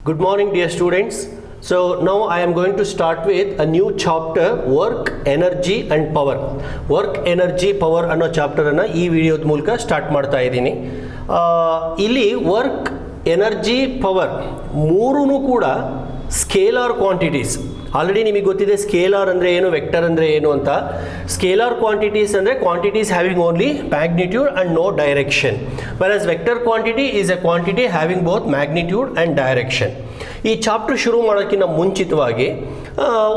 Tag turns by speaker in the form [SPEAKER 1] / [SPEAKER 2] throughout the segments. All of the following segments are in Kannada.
[SPEAKER 1] Good morning, dear students. So now I am going to start with a new chapter, work, energy and power. Work, energy, power ಅನ್ನೋ ಚಾಪ್ಟರನ್ನು ಈ ವಿಡಿಯೋದ ಮೂಲಕ ಸ್ಟಾರ್ಟ್ ಮಾಡ್ತಾ ಇದ್ದೀನಿ. ಇಲ್ಲಿ ವರ್ಕ್, ಎನರ್ಜಿ, ಪವರ್ ಮೂರೂ ಕೂಡ ಸ್ಕೇಲಾರ್ ಕ್ವಾಂಟಿಟೀಸ್. ಆಲ್ರೆಡಿ ನಿಮಗೆ ಗೊತ್ತಿದೆ ಸ್ಕೇಲಾರ್ ಅಂದರೆ ಏನು, ವೆಕ್ಟರ್ ಅಂದರೆ ಏನು ಅಂತ. ಸ್ಕೇಲಾರ್ ಕ್ವಾಂಟಿಟೀಸ್ ಅಂದರೆ quantities having only magnitude and no direction, versus vector quantity is a quantity having both magnitude and direction. ಈ ಚಾಪ್ಟರ್ ಶುರು ಮಾಡೋಕ್ಕಿಂತ ಮುಂಚಿತವಾಗಿ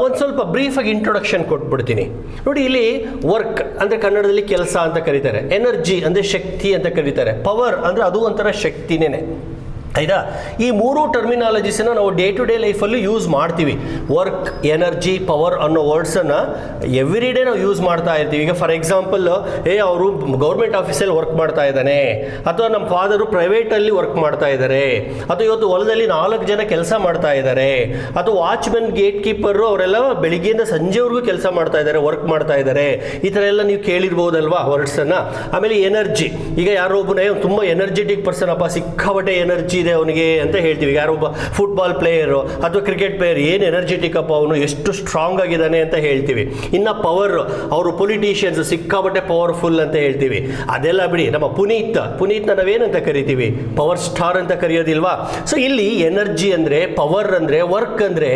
[SPEAKER 1] ಒಂದು ಸ್ವಲ್ಪ ಬ್ರೀಫಾಗಿ ಇಂಟ್ರೊಡಕ್ಷನ್ ಕೊಟ್ಬಿಡ್ತೀನಿ. ನೋಡಿ, ಇಲ್ಲಿ ವರ್ಕ್ ಅಂದರೆ ಕನ್ನಡದಲ್ಲಿ ಕೆಲಸ ಅಂತ ಕರೀತಾರೆ, ಎನರ್ಜಿ ಅಂದರೆ ಶಕ್ತಿ ಅಂತ ಕರೀತಾರೆ, ಪವರ್ ಅಂದರೆ ಅದು ಒಂಥರ ಶಕ್ತಿನೇ. ಆಯಿತಾ? ಈ ಮೂರು ಟರ್ಮಿನಾಲಜೀಸನ್ನು ನಾವು ಡೇ ಟು ಡೇ ಲೈಫಲ್ಲಿ ಯೂಸ್ ಮಾಡ್ತೀವಿ. ವರ್ಕ್, ಎನರ್ಜಿ, ಪವರ್ ಅನ್ನೋ ವರ್ಡ್ಸನ್ನು ಎವ್ರಿ ಡೇ ನಾವು ಯೂಸ್ ಮಾಡ್ತಾ ಇರ್ತೀವಿ. ಈಗ ಫಾರ್ ಎಕ್ಸಾಂಪಲ್, ಅವರು ಗೌರ್ಮೆಂಟ್ ಆಫೀಸಲ್ಲಿ ವರ್ಕ್ ಮಾಡ್ತಾ ಇದ್ದಾನೆ, ಅಥವಾ ನಮ್ಮ ಫಾದರು ಪ್ರೈವೇಟಲ್ಲಿ ವರ್ಕ್ ಮಾಡ್ತಾ ಇದ್ದಾರೆ, ಅಥವಾ ಇವತ್ತು ಹೊಲದಲ್ಲಿ 4 ಜನ ಕೆಲಸ ಮಾಡ್ತಾ ಇದ್ದಾರೆ, ಅಥವಾ ವಾಚ್ಮೆನ್, ಗೇಟ್ ಕೀಪರು ಅವರೆಲ್ಲ ಬೆಳಿಗ್ಗೆಯಿಂದ ಸಂಜೆವರೆಗೂ ಕೆಲಸ ಮಾಡ್ತಾ ಇದ್ದಾರೆ, ವರ್ಕ್ ಮಾಡ್ತಾ ಇದ್ದಾರೆ. ಈ ಥರ ಎಲ್ಲ ನೀವು ಕೇಳಿರ್ಬೋದಲ್ವಾ ವರ್ಡ್ಸನ್ನು. ಆಮೇಲೆ ಎನರ್ಜಿ, ಈಗ ಯಾರೋ ಒಬ್ಬನೇ ತುಂಬ ಎನರ್ಜೆಟಿಕ್ ಪರ್ಸನ್, ಅಪ್ಪ ಸಿಕ್ಕಾಪಟ್ಟೆ ಎನರ್ಜಿ ಇದೆ ಅವನಿಗೆ ಅಂತ ಹೇಳ್ತೀವಿ. ಯಾರೊಬ್ಬ ಫುಟ್ಬಾಲ್ ಪ್ಲೇಯರು ಅಥವಾ ಕ್ರಿಕೆಟ್ ಪ್ಲೇಯರ್, ಏನು ಎನರ್ಜೆಟಿಕ್ ಅಪ್ಪ ಅವನು, ಎಷ್ಟು ಸ್ಟ್ರಾಂಗ್ ಆಗಿದ್ದಾನೆ ಅಂತ ಹೇಳ್ತೀವಿ. ಇನ್ನು ಪವರ್, ಅವರು ಪೊಲಿಟಿಷಿಯನ್ಸ್ ಸಿಕ್ಕಾಪಟ್ಟೆ ಪವರ್ಫುಲ್ ಅಂತ ಹೇಳ್ತೀವಿ. ಅದೆಲ್ಲ ಬಿಡಿ, ನಮ್ಮ ಪುನೀತ್ನ ನಾವೇನಂತ ಕರಿತೀವಿ, ಪವರ್ ಸ್ಟಾರ್ ಅಂತ ಕರೆಯೋದಿಲ್ವಾ. ಸೊ ಇಲ್ಲಿ ಎನರ್ಜಿ ಅಂದರೆ, ಪವರ್ ಅಂದರೆ, ವರ್ಕ್ ಅಂದರೆ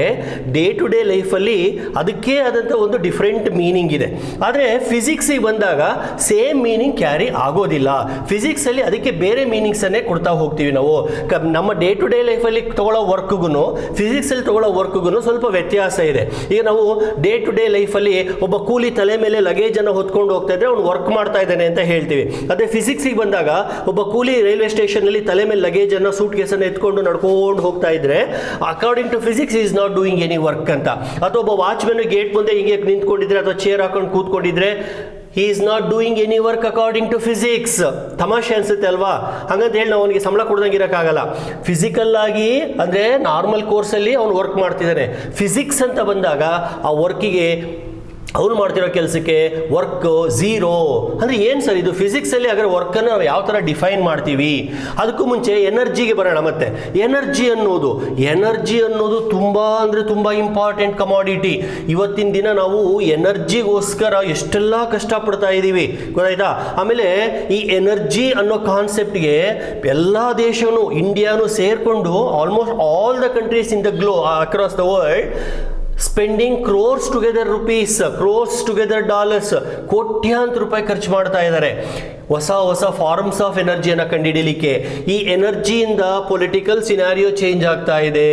[SPEAKER 1] ಡೇ ಟು ಡೇ ಲೈಫಲ್ಲಿ ಅದಕ್ಕೆ ಆದಂಥ ಒಂದು ಡಿಫ್ರೆಂಟ್ ಮೀನಿಂಗ್ ಇದೆ. ಆದರೆ ಫಿಸಿಕ್ಸಿಗೆ ಬಂದಾಗ ಸೇಮ್ ಮೀನಿಂಗ್ ಕ್ಯಾರಿ ಆಗೋದಿಲ್ಲ. ಫಿಸಿಕ್ಸಲ್ಲಿ ಅದಕ್ಕೆ ಬೇರೆ ಮೀನಿಂಗ್ಸನ್ನೇ ಕೊಡ್ತಾ ಹೋಗ್ತೀವಿ ನಾವು. ನಮ್ಮ ಡೇ ಟು ಡೇ ಲೈಫಲ್ಲಿ ತಗೊಳ್ಳೋ ವರ್ಕ್ಗೂ ಫಿಸಿಕ್ಸಲ್ಲಿ ತಗೊಳ್ಳೋ ವರ್ಕ್ಗೂ ಸ್ವಲ್ಪ ವ್ಯತ್ಯಾಸ ಇದೆ. ಈಗ ನಾವು ಡೇ ಟು ಡೇ ಲೈಫಲ್ಲಿ ಒಬ್ಬ ಕೂಲಿ ತಲೆ ಮೇಲೆ ಲಗೇಜನ್ನು ಹೊತ್ಕೊಂಡು ಹೋಗ್ತಾ ಇದ್ರೆ ಅವ್ನು ವರ್ಕ್ ಮಾಡ್ತಾ ಇದ್ದಾನೆ ಅಂತ ಹೇಳ್ತೀವಿ. ಅದೇ ಫಿಸಿಕ್ಸಿಗೆ ಬಂದಾಗ ಒಬ್ಬ ಕೂಲಿ ರೈಲ್ವೆ ಸ್ಟೇಷನ್ನಲ್ಲಿ ತಲೆ ಮೇಲೆ ಲಗೇಜನ್ನು, ಸೂಟ್ ಕೇಸನ್ನು ಎತ್ಕೊಂಡು ನಡ್ಕೊಂಡು ಹೋಗ್ತಾ ಇದ್ರೆ according to physics is not doing any work ಅಂತ. ಅಥವಾ ಒಬ್ಬ ವಾಚ್ಮೆನ್ ಗೇಟ್ ಮುಂದೆ ಹಿಂಗೆ ನಿಂತ್ಕೊಂಡಿದ್ರೆ ಅಥವಾ ಚೇರ್ ಹಾಕೊಂಡು ಕೂತ್ಕೊಂಡಿದ್ರೆ he is not doing any work according to physics. ತಮಾಷೆ ಅನ್ಸುತ್ತೆ ಅಲ್ವಾ? ಹಾಗಂತ ಹೇಳಿ ನಾವು ಅವನಿಗೆ ಸಂಬಳ ಕೊಡ್ದಂಗೆ ಇರೋಕ್ಕಾಗಲ್ಲ. ಫಿಸಿಕಲ್ ಆಗಿ ಅಂದರೆ ನಾರ್ಮಲ್ ಕೋರ್ಸಲ್ಲಿ ಅವನು ವರ್ಕ್ ಮಾಡ್ತಿದ್ದಾನೆ. ಫಿಸಿಕ್ಸ್ ಅಂತ ಬಂದಾಗ ಆ ವರ್ಕಿಗೆ, ಅವನು ಮಾಡ್ತಿರೋ ಕೆಲಸಕ್ಕೆ ವರ್ಕ್ ಝೀರೋ. ಅಂದರೆ ಏನು ಸರ್ ಇದು? ಫಿಸಿಕ್ಸಲ್ಲಿ ಹಾಗಾದ್ರೆ ವರ್ಕನ್ನು ನಾವು ಯಾವ ಥರ ಡಿಫೈನ್ ಮಾಡ್ತೀವಿ? ಅದಕ್ಕೂ ಮುಂಚೆ ಎನರ್ಜಿಗೆ ಬರೋಣ. ಮತ್ತೆ ಎನರ್ಜಿ ಅನ್ನೋದು ತುಂಬ ಅಂದರೆ ತುಂಬ ಇಂಪಾರ್ಟೆಂಟ್ ಕಮಾಡಿಟಿ. ಇವತ್ತಿನ ದಿನ ನಾವು ಎನರ್ಜಿಗೋಸ್ಕರ ಎಷ್ಟೆಲ್ಲ ಕಷ್ಟಪಡ್ತಾ ಇದ್ದೀವಿ, ಗೊತ್ತಾಯ್ತಾ? ಆಮೇಲೆ ಈ ಎನರ್ಜಿ ಅನ್ನೋ ಕಾನ್ಸೆಪ್ಟ್ಗೆ ಎಲ್ಲ ದೇಶನೂ, ಇಂಡಿಯಾನು ಸೇರಿಕೊಂಡು almost all the countries in the across the world spending crores together rupees, crores together dollars, ಕೋಟ್ಯಾಂತರ ರೂಪಾಯಿ ಖರ್ಚು ಮಾಡ್ತಾ ಇದ್ದಾರೆ ಹೊಸ ಫಾರ್ಮ್ಸ್ ಆಫ್ ಎನರ್ಜಿಯನ್ನು ಕಂಡುಹಿಡಿಯಲಿಕ್ಕೆ. ಈ ಎನರ್ಜಿಯಿಂದ ಪೊಲಿಟಿಕಲ್ ಸಿನಾರಿಯೋ ಚೇಂಜ್ ಆಗ್ತಾ ಇದೆ,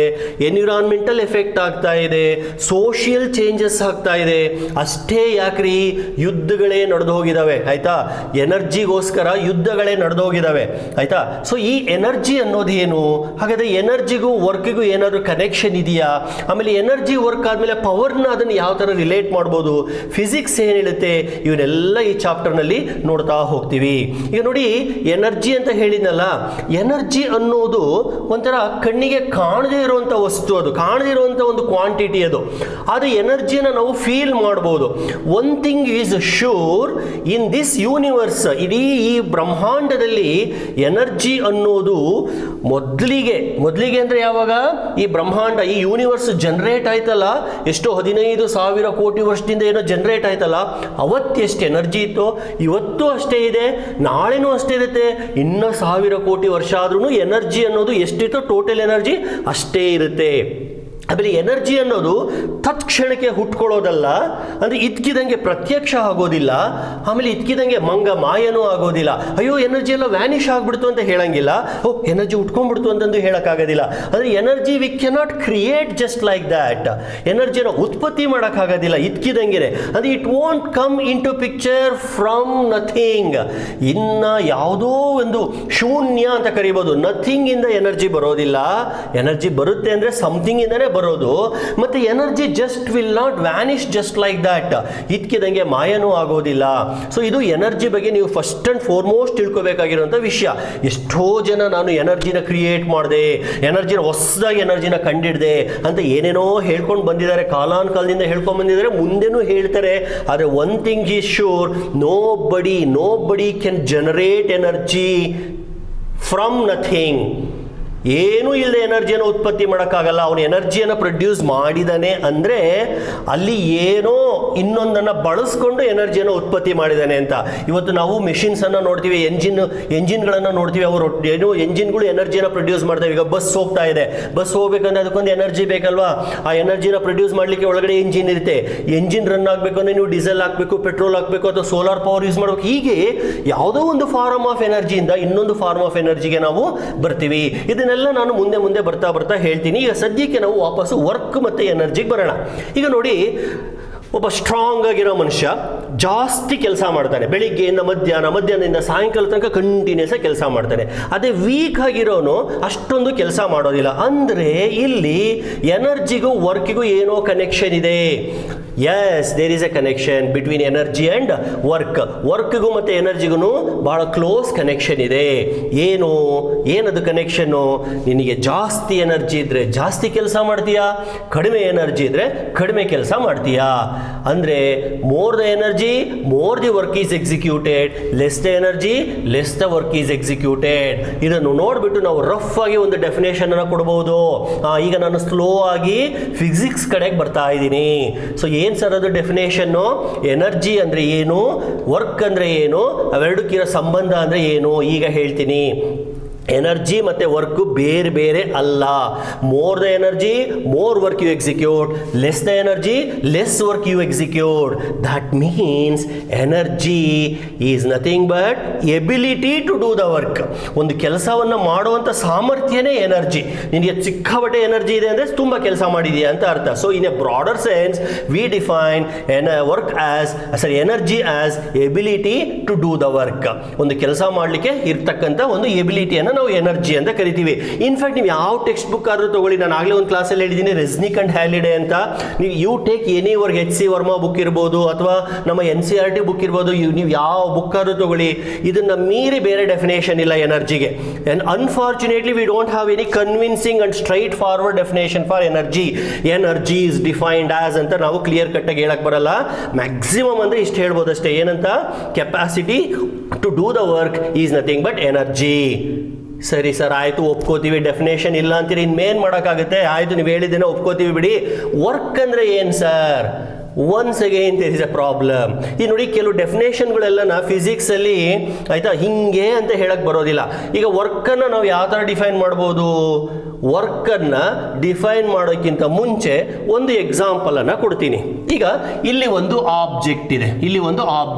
[SPEAKER 1] ಎನ್ವಿರಾನ್ಮೆಂಟಲ್ ಎಫೆಕ್ಟ್ ಆಗ್ತಾ ಇದೆ, ಸೋಷಿಯಲ್ ಚೇಂಜಸ್ ಆಗ್ತಾ ಇದೆ. ಅಷ್ಟೇ ಯಾಕ್ರಿ, ಯುದ್ಧಗಳೇ ನಡೆದು ಹೋಗಿದ್ದಾವೆ, ಆಯ್ತಾ? ಎನರ್ಜಿಗೋಸ್ಕರ ಯುದ್ಧಗಳೇ ನಡೆದು ಹೋಗಿದ್ದಾವೆ, ಆಯ್ತಾ? ಸೊ ಈ ಎನರ್ಜಿ ಅನ್ನೋದು ಏನು? ಹಾಗಾದರೆ ಎನರ್ಜಿಗೂ ವರ್ಕಿಗೂ ಏನಾದರೂ ಕನೆಕ್ಷನ್ ಇದೆಯಾ? ಆಮೇಲೆ ಎನರ್ಜಿ ವರ್ಕ್ ಆದಮೇಲೆ ಪವರ್ನ ಅದನ್ನು ಯಾವ ಥರ ರಿಲೇಟ್ ಮಾಡ್ಬೋದು, ಫಿಸಿಕ್ಸ್ ಏನು ಹೇಳುತ್ತೆ, ಇವನ್ನೆಲ್ಲ ಈ ಚಾಪ್ಟರ್ನಲ್ಲಿ ನೋಡ್ತಾ ಹೋಗ್ತೀವಿ. ಈಗ ನೋಡಿ, ಎನರ್ಜಿ ಅಂತ ಹೇಳಿದ್ನಲ್ಲ, ಎನರ್ಜಿ ಅನ್ನೋದು ಒಂಥರ ಕಣ್ಣಿಗೆ ಕಾಣದೇ ಇರುವಂಥ ವಸ್ತು, ಅದು ಕಾಣದೇ ಇರುವಂಥ ಒಂದು ಕ್ವಾಂಟಿಟಿ ಅದು. ಆದರೆ ಎನರ್ಜಿಯನ್ನು ನಾವು ಫೀಲ್ ಮಾಡ್ಬೋದು. One thing is sure, in this universe, ಇಡೀ ಈ ಬ್ರಹ್ಮಾಂಡದಲ್ಲಿ ಎನರ್ಜಿ ಅನ್ನೋದು ಮೊದಲಿಗೆ ಅಂದರೆ ಯಾವಾಗ ಈ ಬ್ರಹ್ಮಾಂಡ, ಈ ಯೂನಿವರ್ಸ್ ಜನರೇಟ್ ಆಯ್ತಲ್ಲ, ಎಷ್ಟೋ 15,000 ಕೋಟಿ ವರ್ಷದಿಂದ ಏನೋ ಜನರೇಟ್ ಆಯ್ತಲ್ಲ, ಅವತ್ತೆಷ್ಟು ಎನರ್ಜಿ ಇತ್ತು, ಇವತ್ತು ಅಷ್ಟೇ ಇದೆ, ನಾಳೆನೂ ಅಷ್ಟೇ ಇರುತ್ತೆ. ಇನ್ನು 1000 ಕೋಟಿ ವರ್ಷ ಆದ್ರೂ ಎನರ್ಜಿ ಅನ್ನೋದು ಎಷ್ಟಿತ್ತು, ಟೋಟಲ್ ಎನರ್ಜಿ ಅಷ್ಟೇ ಇರುತ್ತೆ. ಆಮೇಲೆ ಎನರ್ಜಿ ಅನ್ನೋದು ತತ್ಕ್ಷಣಕ್ಕೆ ಹುಟ್ಕೊಳ್ಳೋದಲ್ಲ, ಅಂದರೆ ಇದ್ಕಿದಂಗೆ ಪ್ರತ್ಯಕ್ಷ ಆಗೋದಿಲ್ಲ, ಆಮೇಲೆ ಇದ್ಕಿದಂಗೆ ಮಾಯನೂ ಆಗೋದಿಲ್ಲ. ಅಯ್ಯೋ ಎನರ್ಜಿ ಎಲ್ಲ ವ್ಯಾನಿಷ್ ಆಗಿಬಿಡ್ತು ಅಂತ ಹೇಳಂಗಿಲ್ಲ, ಎನರ್ಜಿ ಉಟ್ಕೊಂಡ್ಬಿಡ್ತು ಅಂತಂದು ಹೇಳೋಕ್ಕಾಗೋದಿಲ್ಲ. ಅಂದರೆ energy we cannot create just like that. ಎನರ್ಜಿನ ಉತ್ಪತ್ತಿ ಮಾಡೋಕ್ಕಾಗೋದಿಲ್ಲ ಇದ್ಕಿದಂಗೆ. ಅಂದರೆ it won't come into picture from nothing. ಇನ್ನು ಯಾವುದೋ ಒಂದು ಶೂನ್ಯ ಅಂತ ಕರಿಬೋದು, ನಥಿಂಗ್ ಇಂದ ಎನರ್ಜಿ ಬರೋದಿಲ್ಲ. ಎನರ್ಜಿ ಬರುತ್ತೆ ಅಂದರೆ ಸಮಥಿಂಗ್ ಇಂದನೇ ಬರೋದು. ಮತ್ತೆ energy just will not vanish just like that, ಇದ್ಕಿದಂಗೆ ಮಾಯನೂ ಆಗೋದಿಲ್ಲ. ಸೊ ಇದು ಎನರ್ಜಿ ಬಗ್ಗೆ ನೀವು ಫಸ್ಟ್ ಅಂಡ್ ಫಾರ್ಮೋಸ್ಟ್ ತಿಳ್ಕೊಬೇಕಾಗಿರುವಂಥ ವಿಷಯ. ಎಷ್ಟೋ ಜನ ನಾನು ಎನರ್ಜಿನ ಕ್ರಿಯೇಟ್ ಮಾಡಿದೆ, ಹೊಸದಾಗಿ ಎನರ್ಜಿನ ಕಂಡಿಡಿದೆ ಅಂತ ಏನೇನೋ ಹೇಳ್ಕೊಂಡು ಬಂದಿದ್ದಾರೆ, ಕಾಲಾನುಕಾಲದಿಂದ ಹೇಳ್ಕೊಂಡು ಬಂದಿದ್ದಾರೆ, ಮುಂದೆನೂ ಹೇಳ್ತಾರೆ. ಆದರೆ one thing is sure, nobody can generate energy from nothing. ಏನೂ ಇಲ್ಲದೆ ಎನರ್ಜಿಯನ್ನು ಉತ್ಪತ್ತಿ ಮಾಡೋಕ್ಕಾಗಲ್ಲ. ಅವನು ಎನರ್ಜಿಯನ್ನು ಪ್ರೊಡ್ಯೂಸ್ ಮಾಡಿದಾನೆ ಅಂದರೆ ಅಲ್ಲಿ ಏನೋ ಇನ್ನೊಂದನ್ನು ಬಳಸ್ಕೊಂಡು ಎನರ್ಜಿಯನ್ನು ಉತ್ಪತ್ತಿ ಮಾಡಿದ್ದಾನೆ ಅಂತ. ಇವತ್ತು ನಾವು ಮೆಷಿನ್ಸನ್ನು ನೋಡ್ತೀವಿ, ಎಂಜಿನ್ಗಳನ್ನು ನೋಡ್ತೀವಿ, ಅವರು ಏನೋ ಎಂಜಿನ್ಗಳು ಎನರ್ಜಿಯನ್ನು ಪ್ರೊಡ್ಯೂಸ್ ಮಾಡ್ತವೆ. ಈಗ ಬಸ್ ಹೋಗ್ತಾ ಇದೆ, ಬಸ್ ಹೋಗ್ಬೇಕಂದ್ರೆ ಅದಕ್ಕೊಂದು ಎನರ್ಜಿ ಬೇಕಲ್ವಾ? ಆ ಎನರ್ಜಿನ ಪ್ರೊಡ್ಯೂಸ್ ಮಾಡಲಿಕ್ಕೆ ಒಳಗಡೆ ಎಂಜಿನ್ ಇರುತ್ತೆ. ಎಂಜಿನ್ ರನ್ ಆಗಬೇಕು ಅಂದರೆ ನೀವು ಡೀಸೆಲ್ ಹಾಕಬೇಕು, ಪೆಟ್ರೋಲ್ ಹಾಕಬೇಕು, ಅಥವಾ ಸೋಲಾರ್ ಪವರ್ ಯೂಸ್ ಮಾಡಬೇಕು. ಹೀಗೆ ಯಾವುದೋ ಒಂದು ಫಾರ್ಮ್ ಆಫ್ ಎನರ್ಜಿಯಿಂದ ಇನ್ನೊಂದು ಫಾರ್ಮ್ ಆಫ್ ಎನರ್ಜಿಗೆ ನಾವು ಬರ್ತೀವಿ. ಇದನ್ನೆಲ್ಲ ನಾನು ಮುಂದೆ ಬರ್ತಾ ಹೇಳ್ತೀನಿ. ಈಗ ಸದ್ಯಕ್ಕೆ ನಾವು ವಾಪಸ್ಸು ವರ್ಕ್ ಮತ್ತು ಎನರ್ಜಿಗೆ ಬರೋಣ. ಈಗ ನೋಡಿ, ಒಬ್ಬ ಸ್ಟ್ರಾಂಗ್ ಆಗಿರೋ ಮನುಷ್ಯ ಜಾಸ್ತಿ ಕೆಲಸ ಮಾಡ್ತಾನೆ, ಬೆಳಿಗ್ಗೆಯಿಂದ ಮಧ್ಯಾಹ್ನದಿಂದ ಸಾಯಂಕಾಲ ತನಕ ಕಂಟಿನ್ಯೂಸ್ ಆಗಿ ಕೆಲಸ ಮಾಡ್ತಾನೆ. ಅದೇ ವೀಕ್ ಆಗಿರೋನು ಅಷ್ಟೊಂದು ಕೆಲಸ ಮಾಡೋದಿಲ್ಲ. ಅಂದರೆ ಇಲ್ಲಿ ಎನರ್ಜಿಗೂ ವರ್ಕಿಗೂ ಏನೋ ಕನೆಕ್ಷನ್ ಇದೆ. Yes, there is a connection between energy and ವರ್ಕ್ಗೂ ಮತ್ತು ಎನರ್ಜಿಗೂ ಭಾಳ ಕ್ಲೋಸ್ ಕನೆಕ್ಷನ್ ಇದೆ. ಏನದು ಕನೆಕ್ಷನ್ನು? ನಿನಗೆ ಜಾಸ್ತಿ ಎನರ್ಜಿ ಇದ್ದರೆ ಜಾಸ್ತಿ ಕೆಲಸ ಮಾಡ್ತೀಯಾ, ಕಡಿಮೆ ಎನರ್ಜಿ ಇದ್ದರೆ ಕಡಿಮೆ ಕೆಲಸ ಮಾಡ್ತೀಯಾ. ಅಂದರೆ more the energy more the work is executed, less the energy less the work is executed. ಇದನ್ನು ನೋಡಿಬಿಟ್ಟು ನಾವು ರಫ್ ಆಗಿ ಒಂದು ಡೆಫಿನೇಷನ್ ಅನ್ನು ಕೊಡ್ಬೋದು. ಈಗ ನಾನು ಸ್ಲೋ ಆಗಿ ಫಿಸಿಕ್ಸ್ ಕಡೆಗೆ ಬರ್ತಾ ಇದ್ದೀನಿ. ಸೊ ಏನು ಸರ್ ಅದು ಡೆಫಿನೇಷನ್ನು? ಎನರ್ಜಿ ಅಂದರೆ ಏನು, ವರ್ಕ್ ಅಂದರೆ ಏನು, ಅವೆರಡಕ್ಕಿರೋ ಸಂಬಂಧ ಅಂದರೆ ಏನು ಈಗ ಹೇಳ್ತೀನಿ. ಎನರ್ಜಿ ಮತ್ತು ವರ್ಕು ಬೇರೆ ಬೇರೆ ಅಲ್ಲ. More the energy more work you execute, less the energy less work you execute. That means energy is nothing but ability to do the work. ಒಂದು ಕೆಲಸವನ್ನು ಮಾಡುವಂಥ ಸಾಮರ್ಥ್ಯನೇ ಎನರ್ಜಿ. ನಿನಗೆ ಸಿಕ್ಕಾಪಟ್ಟೆ ಎನರ್ಜಿ ಇದೆ ಅಂದರೆ ತುಂಬ ಕೆಲಸ ಮಾಡಿದೆಯಾ ಅಂತ ಅರ್ಥ. So in a broader sense we define energy as ability to do the work. ಒಂದು ಕೆಲಸ ಮಾಡಲಿಕ್ಕೆ ಇರ್ತಕ್ಕಂಥ ಒಂದು ಎಬಿಲಿಟಿಯನ್ನು ನಾವು ಎನರ್ಜಿ ಅಂತ ಕರಿತೀವಿ. ಇನ್ಫ್ಯಾಕ್ಟ್ ನೀವು ಯಾವ ಟೆಕ್ಸ್ಟ್ ಬುಕ್ ಆದರೂ ತಗೊಳ್ಳಿ, ನಾನು ಆಗಲೇ ಒಂದು ಕ್ಲಾಸಲ್ಲಿ ಹೇಳಿದ್ದೀನಿ ರೆಸ್ನಿಕ್ ಅಂಡ್ ಹ್ಯಾಲಿಡೆ ಅಂತ. ನೀವು you take any work, HC Verma book ಇರ್ಬೋದು ಅಥವಾ ನಮ್ಮ NCERT ಬುಕ್ ಇರ್ಬೋದು, ನೀವು ಯಾವ ಬುಕ್ ಆದರೂ ತಗೊಳ್ಳಿ, ಇದನ್ನು ಮೀರಿ ಬೇರೆ ಡೆಫಿನೇಷನ್ ಇಲ್ಲ ಎನರ್ಜಿಗೆ. And unfortunately we don't have any convincing and straightforward definition for energy. Energy is defined as ಅಂತ ನಾವು ಕ್ಲಿಯರ್ ಕಟ್ಟಾಗಿ ಹೇಳಕ್ಕೆ ಬರಲ್ಲ. ಮ್ಯಾಕ್ಸಿಮಮ್ ಅಂದರೆ ಇಷ್ಟು ಹೇಳ್ಬೋದು ಅಷ್ಟೇ. ಏನಂತ? Capacity to do the work is nothing but energy. ಸರಿ ಸರ್, ಆಯಿತು, ಒಪ್ಕೋತೀವಿ. ಡೆಫಿನೇಷನ್ ಇಲ್ಲ ಅಂತೀರಿ, ಇನ್ನೇನು ಮಾಡೋಕ್ಕಾಗುತ್ತೆ? ಆಯಿತು, ನೀವು ಹೇಳಿದ್ದೇನೆ ಒಪ್ಕೋತೀವಿ ಬಿಡಿ. ವರ್ಕ್ ಅಂದರೆ ಏನು sir? Once again there is a problem. ಈ ನೋಡಿ, ಕೆಲವು ಡೆಫಿನೇಷನ್ಗಳೆಲ್ಲ ಫಿಸಿಕ್ಸಲ್ಲಿ ಆಯಿತಾ ಹಿಂಗೆ ಅಂತ ಹೇಳಕ್ಕೆ ಬರೋದಿಲ್ಲ. ಈಗ ವರ್ಕನ್ನು ನಾವು ಯಾವ ಥರ ಡಿಫೈನ್ ಮಾಡ್ಬೋದು? ವರ್ಕನ್ನು ಡಿಫೈನ್ ಮಾಡೋಕ್ಕಿಂತ ಮುಂಚೆ ಒಂದು ಎಕ್ಸಾಂಪಲನ್ನು ಕೊಡ್ತೀನಿ. ಈಗ ಇಲ್ಲಿ ಒಂದು ಆಬ್ಜೆಕ್ಟ್ ಇದೆ,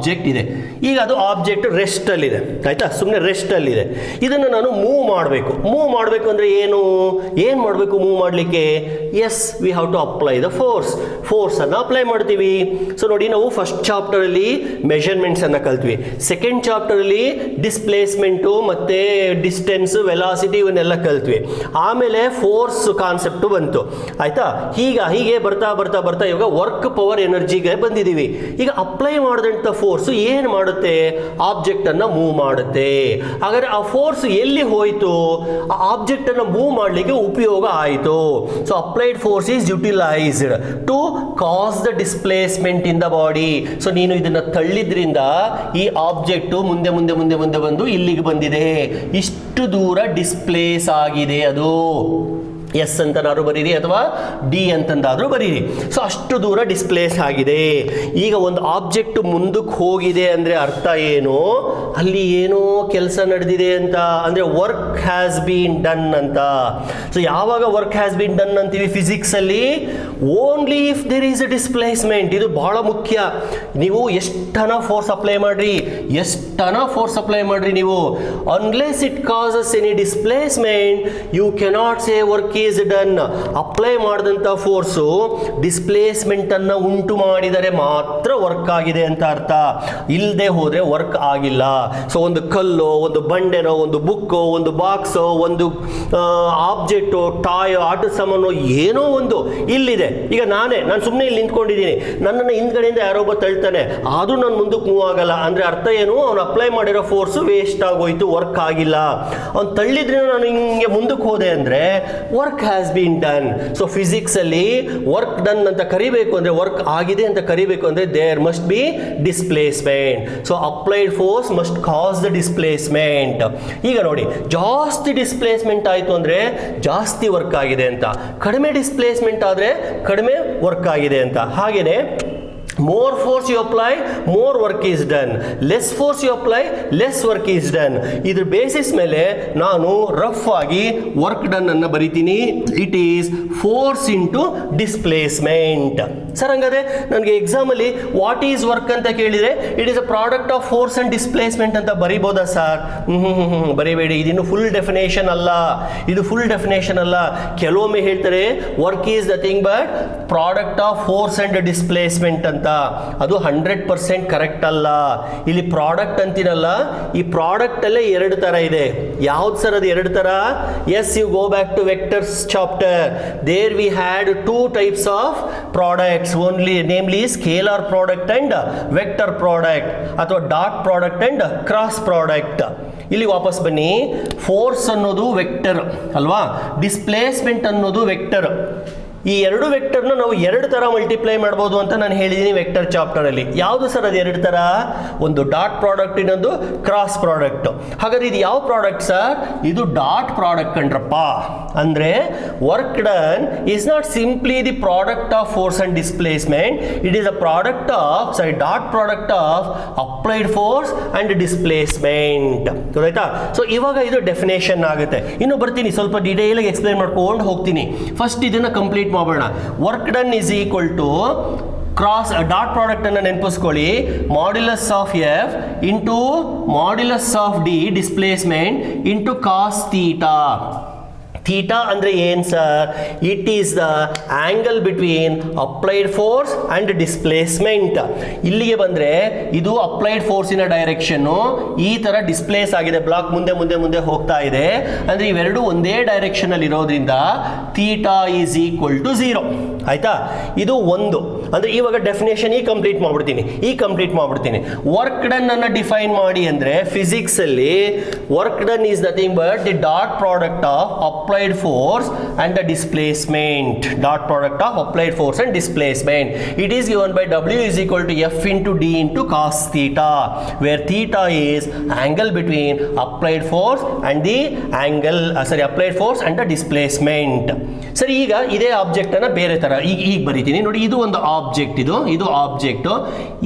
[SPEAKER 1] ಈಗ ಅದು ಆಬ್ಜೆಕ್ಟ್ ರೆಸ್ಟಲ್ಲಿದೆ, ಆಯಿತಾ? ಸುಮ್ಮನೆ ರೆಸ್ಟಲ್ಲಿದೆ. ಇದನ್ನು ನಾನು ಮೂವ್ ಮಾಡಬೇಕು ಅಂದರೆ ಏನು ಮಾಡಬೇಕು? ಮೂವ್ ಮಾಡಲಿಕ್ಕೆ yes, we have to apply the ಫೋರ್ಸನ್ನು ಅಪ್ಲೈ ಮಾಡ್ತೀವಿ. ಸೊ ನೋಡಿ, ನಾವು ಫಸ್ಟ್ ಚಾಪ್ಟರಲ್ಲಿ ಮೆಷರ್ಮೆಂಟ್ಸನ್ನು ಕಲ್ತ್ವಿ, ಸೆಕೆಂಡ್ ಚಾಪ್ಟರಲ್ಲಿ ಡಿಸ್ಪ್ಲೇಸ್ಮೆಂಟು ಮತ್ತು ಡಿಸ್ಟೆನ್ಸ್, ವೆಲಾಸಿಟಿ ಇವನ್ನೆಲ್ಲ ಕಲ್ತ್ವಿ. ಆಮೇಲೆ ಫೋರ್ಸ್ ಕಾನ್ಸೆಪ್ಟು ಬಂತು, ಆಯಿತಾ? ಹೀಗೆ ಬರ್ತಾ ಇವಾಗ ವರ್ಕ್ ಪವರ್ ಎನರ್ಜಿಗೆ ಬಂದಿದ್ದೀವಿ. ಈಗ ಅಪ್ಲೈ ಮಾಡಿದಂಥ ಫೋರ್ಸು ಏನು ಮಾಡುತ್ತೆ? ಆಬ್ಜೆಕ್ಟನ್ನು ಮೂವ್ ಮಾಡುತ್ತೆ. ಹಾಗಾದರೆ ಆ ಫೋರ್ಸ್ ಎಲ್ಲಿ ಹೋಯಿತು? ಆ ಆಬ್ಜೆಕ್ಟನ್ನು ಮೂವ್ ಮಾಡಲಿಕ್ಕೆ ಉಪಯೋಗ ಆಯಿತು. So applied force is utilised to cause the displacement in the body. So ನೀನು ಇದನ್ನು ತಳ್ಳಿದ್ರಿಂದ ಈ ಆಬ್ಜೆಕ್ಟು ಮುಂದೆ ಬಂದು ಇಲ್ಲಿಗೆ ಬಂದಿದೆ. ಇಷ್ಟು ದೂರ ಡಿಸ್ಪ್ಲೇಸ್ ಆಗಿದೆ ಅದು. ಎಸ್ ಅಂತನಾದ್ರೂ ಬರೀರಿ ಅಥವಾ ಡಿ ಅಂತಂದಾದರೂ ಬರೀರಿ. ಸೊ ಅಷ್ಟು ದೂರ ಡಿಸ್ಪ್ಲೇಸ್ ಆಗಿದೆ. ಈಗ ಒಂದು ಆಬ್ಜೆಕ್ಟ್ ಮುಂದಕ್ಕೆ ಹೋಗಿದೆ ಅಂದರೆ ಅರ್ಥ ಏನು? ಅಲ್ಲಿ ಏನೋ ಕೆಲಸ ನಡೆದಿದೆ ಅಂತ, ಅಂದರೆ ವರ್ಕ್ ಹ್ಯಾಸ್ ಬೀನ್ ಡನ್ ಅಂತ. ಸೊ ಯಾವಾಗ ವರ್ಕ್ ಹ್ಯಾಸ್ ಬೀನ್ ಡನ್ ಅಂತೀವಿ ಫಿಸಿಕ್ಸಲ್ಲಿ? Only if there is a displacement. ಇದು ಬಹಳ ಮುಖ್ಯ. ನೀವು ಎಷ್ಟನ ಫೋರ್ಸ್ ಅಪ್ಲೈ ಮಾಡ್ರಿ ನೀವು, unless it causes any displacement you cannot say work is done. Apply ಮಾಡಿದಂಥ ಫೋರ್ಸು ಡಿಸ್ಪ್ಲೇಸ್ಮೆಂಟ್ ಅನ್ನು ಉಂಟು ಮಾಡಿದರೆ ಮಾತ್ರ ವರ್ಕ್ ಆಗಿದೆ ಅಂತ ಅರ್ಥ. ಇಲ್ಲದೆ ಹೋದರೆ ವರ್ಕ್ ಆಗಿಲ್ಲ. ಸೊ ಒಂದು ಕಲ್ಲು, ಒಂದು ಬಂಡೆನೋ, ಒಂದು ಬುಕ್ಕೋ, ಒಂದು ಬಾಕ್ಸೋ, ಒಂದು ಆಬ್ಜೆಕ್ಟು, ಟಾಯೋ, ಆಟದ ಸಾಮಾನು, ಏನೋ ಒಂದು ಇಲ್ಲಿದೆ. ಈಗ ನಾನು ಸುಮ್ಮನೆ ಇಲ್ಲಿ ನಿಂತ್ಕೊಂಡಿದ್ದೀನಿ, ನನ್ನನ್ನು ಹಿಂದ್ಗಡೆಯಿಂದ ಯಾರೊಬ್ಬ ತಳ್ತಾನೆ, ಆದರೂ ನಾನು ಮುಂದಕ್ಕೆ ಮೂವ್ ಆಗಲ್ಲ. ಅಂದರೆ ಅರ್ಥ ಏನು? ಅವನು ಅಪ್ಲೈ ಮಾಡಿರೋ ಫೋರ್ಸು ವೇಸ್ಟ್ ಆಗೋಯ್ತು, ವರ್ಕ್ ಆಗಿಲ್ಲ. ಅವ್ನು ತಳ್ಳಿದ್ರೆ ನಾನು ಹಿಂಗೆ ಮುಂದಕ್ಕೆ ಹೋದೆ ಅಂದರೆ work work has been done. So ಫಿಸಿಕ್ಸಲ್ಲಿ ವರ್ಕ್ ಡನ್ ಅಂತ ಕರಿಬೇಕು ಅಂದರೆ, ವರ್ಕ್ ಆಗಿದೆ ಅಂತ ಕರಿಬೇಕು ಅಂದರೆ there must be displacement. So applied force must cause the displacement. ಈಗ ನೋಡಿ, ಜಾಸ್ತಿ ಡಿಸ್ಪ್ಲೇಸ್ಮೆಂಟ್ ಆಯಿತು ಅಂದರೆ ಜಾಸ್ತಿ ವರ್ಕ್ ಆಗಿದೆ ಅಂತ, ಕಡಿಮೆ ಡಿಸ್ಪ್ಲೇಸ್ಮೆಂಟ್ ಆದರೆ ಕಡಿಮೆ ವರ್ಕ್ ಆಗಿದೆ ಅಂತ. ಹಾಗೆಯೇ more force you apply, more work is done. Less force you apply, less work is done. ಇದ್ರ ಬೇಸಿಸ್ ಮೇಲೆ ನಾನು ರಫ್ ಆಗಿ ವರ್ಕ್ ಡನ್ ಅನ್ನು ಬರಿತೀನಿ. It is force into displacement. Sir ಹಂಗಾದ್ರೆ ನನಗೆ ಎಕ್ಸಾಮಲ್ಲಿ ವಾಟ್ ಈಸ್ ವರ್ಕ್ ಅಂತ ಕೇಳಿದರೆ it is a product of force and displacement ಅಂತ ಬರಿಬೋದಾ ಸರ್? ಬರಿಬೇಡಿ, ಇದಿನ್ನು ಫುಲ್ ಡೆಫಿನೇಷನ್ ಅಲ್ಲ, ಇದು ಫುಲ್ ಡೆಫಿನೇಷನ್ ಅಲ್ಲ. ಕೆಲವೊಮ್ಮೆ ಹೇಳ್ತಾರೆ work is nothing but product of force and displacement ಅಂತ. ಅದು 100% ಕರೆಕ್ಟ್ ಅಲ್ಲ. ಇಲ್ಲಿ ಪ್ರಾಡಕ್ಟ್ ಅಂತೀನಲ್ಲ, ಈ ಪ್ರಾಡಕ್ಟ್ ಅಲ್ಲೇ ಎರಡು ತರ ಇದೆ. ಯಾವ್ದು ಸರ್ ಅದು ಎರಡು ತರ? Yes, you go back to vectors chapter. There we had 2 types of products only, namely scalar product and vector product, ಅಥವಾ dot product and cross product. ಇಲ್ಲಿ ವಾಪಸ್ ಬನ್ನಿ. ಫೋರ್ಸ್ ಅನ್ನೋದು ವೆಕ್ಟರ್ ಅಲ್ವಾ, ಡಿಸ್ಪ್ಲೇಸ್ಮೆಂಟ್ ಅನ್ನೋದು ವೆಕ್ಟರ್. ಈ ಎರಡು ವೆಕ್ಟರ್ನ ನಾವು ಎರಡು ತರ ಮಲ್ಟಿಪ್ಲೈ ಮಾಡ್ಬೋದು ಅಂತ ನಾನು ಹೇಳಿದ್ದೀನಿ ವೆಕ್ಟರ್ ಚಾಪ್ಟರ್ ಅಲ್ಲಿ. ಯಾವುದು ಸರ್ ಅದು ಎರಡು ತರ? ಒಂದು ಡಾಟ್ ಪ್ರಾಡಕ್ಟ್, ಇನ್ನೊಂದು ಕ್ರಾಸ್ ಪ್ರಾಡಕ್ಟ್. ಹಾಗಾದ್ರೆ ಇದು ಯಾವ ಪ್ರಾಡಕ್ಟ್ ಸರ್? ಇದು ಡಾಟ್ ಪ್ರಾಡಕ್ಟ್ ಕಂಡ್ರಪ್ಪ. ಅಂದ್ರೆ work done is not simply the product of force and displacement, it is a product of dot product of applied force and displacement. ಗೊತ್ತಾಯ್ತಾ? ಸೊ ಇವಾಗ ಇದು ಡೆಫಿನೇಷನ್ ಆಗುತ್ತೆ. ಇನ್ನು ಬರ್ತೀನಿ, ಸ್ವಲ್ಪ ಡೀಟೇಲ್ ಆಗಿ ಎಕ್ಸ್ಪ್ಲೈನ್ ಮಾಡ್ಕೊಂಡು ಹೋಗ್ತೀನಿ. ಫಸ್ಟ್ ಇದನ್ನ ಕಂಪ್ಲೀಟ್ ಮಾಡೋಣ. Work done is equal to cross dot product ಅನ್ನು ನೆನಪಿಸ್ಕೊಳ್ಳಿ, modulus of F into modulus of D displacement into cos theta. Theta ಅಂದರೆ ಏನು sir? It is the angle between applied force and displacement. ಇಲ್ಲಿಗೆ ಬಂದರೆ ಇದು ಅಪ್ಲೈಡ್ ಫೋರ್ಸಿನ ಡೈರೆಕ್ಷನ್ನು, ಈ ಥರ ಡಿಸ್ಪ್ಲೇಸ್ ಆಗಿದೆ, ಬ್ಲಾಕ್ ಮುಂದೆ ಮುಂದೆ ಮುಂದೆ ಹೋಗ್ತಾ ಇದೆ. ಅಂದರೆ ಇವೆರಡು ಒಂದೇ ಡೈರೆಕ್ಷನಲ್ಲಿ ಇರೋದ್ರಿಂದ ಥೀಟಾ ಈಸ್ ಈಕ್ವಲ್ ಟು 0. ಆಯ್ತಾ? ಇದು ಒಂದು. ಅಂದರೆ ಇವಾಗ ಡೆಫಿನೇಷನ್ ಕಂಪ್ಲೀಟ್ ಮಾಡ್ಬಿಡ್ತೀನಿ. ವರ್ಕ್ ಡನ್ ಅನ್ನು ಡಿಫೈನ್ ಮಾಡಿ ಅಂದರೆ ಫಿಸಿಕ್ಸಲ್ಲಿ work done is nothing but the dot product of applied force and the displacement. Dot product of applied force and displacement. It is given by W is equal to F into D into cos theta, where theta is angle between applied force and the applied force and the displacement. ಸರಿ, ಈಗ ಇದೇ ಆಬ್ಜೆಕ್ಟ್ ಅನ್ನ ಬೇರೆ ತರ ಈಗ ಬರೀತೀನಿ ನೋಡಿ. ಇದು ಒಂದು ಆಬ್ಜೆಕ್ಟ್, ಇದು ಆಬ್ಜೆಕ್ಟ್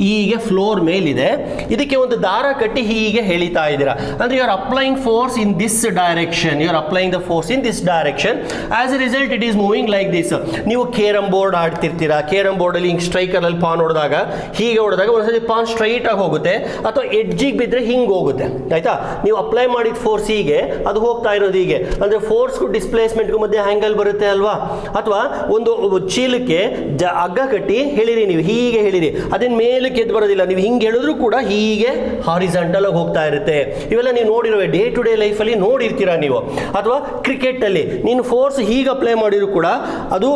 [SPEAKER 1] ಹೀಗೆ ಫ್ಲೋರ್ ಮೇಲಿದೆ. ಇದಕ್ಕೆ ಒಂದು ದಾರ ಕಟ್ಟಿ ಹೀಗೆ ಎಳಿತಾ ಇದ್ದೀರಾ ಅಂದ್ರೆ you are applying force in this direction, you are applying the force in this direction. As a result it is moving like this. ನೀವು ಕೇರಮ್ ಬೋರ್ಡ್ ಆಡ್ತಿರ್ತೀರಾ, ಕೇರಮ್ ಬೋರ್ಡ್ ಅಲ್ಲಿ ಹಿಂಗೆ ಸ್ಟ್ರೈಕರ್ ಅಲ್ಲಿ ಪಾನ್ ಹೊಡೆದಾಗ ಹೀಗೆ ಹೊಡೆದಾಗ ಒಂದ್ಸತಿ ಪಾನ್ ಸ್ಟ್ರೈಟ್ ಆಗಿ ಹೋಗುತ್ತೆ, ಅಥವಾ ಎಡ್ಜಿಗೆ ಬಿದ್ದರೆ ಹಿಂಗೆ ಹೋಗುತ್ತೆ. ಆಯ್ತಾ? ನೀವು ಅಪ್ಲೈ ಮಾಡಿದ ಫೋರ್ಸ್ ಹೀಗೆ, ಅದು ಹೋಗ್ತಾ ಇರೋದು ಹೀಗೆ. ಅಂದ್ರೆ ಫೋರ್ಸ್ಗೂ ಡಿಸ್ಪ್ಲೇಸ್ಮೆಂಟ್ಗೂ ಮಧ್ಯೆ ಆಂಗಲ್ ಬರುತ್ತೆ ಅಲ್ವಾ? ಅಥವಾ ಒಂದು ಚೀಲಕ್ಕೆ ಹಗ್ಗ ಕಟ್ಟಿ ಹೇಳಿರಿ, ನೀವು ಹೀಗೆ ಹೇಳಿರಿ, ಅದೇನು ಮೇಲಕ್ಕೆ ಎದ್ದು ಬರೋದಿಲ್ಲ. ನೀವು ಹಿಂಗೆ ಹೇಳಿದ್ರು ಕೂಡ ಹೀಗೆ ಹಾರಿಜಾಂಟಲ್ ಆಗಿ ಹೋಗ್ತಾ ಇರುತ್ತೆ. ಇವೆಲ್ಲ ನೀವು ನೋಡಿರೋ ಡೇ ಟು ಡೇ ಲೈಫಲ್ಲಿ ನೋಡಿರ್ತೀರಾ ನೀವು. ಅಥವಾ ಕ್ರಿಕೆಟ್ ಅಲ್ಲಿ ನೀನು ಫೋರ್ಸ್ ಹೀಗೆ ಅಪ್ಲೈ ಮಾಡಿದ್ರು ಕೂಡ ಅದು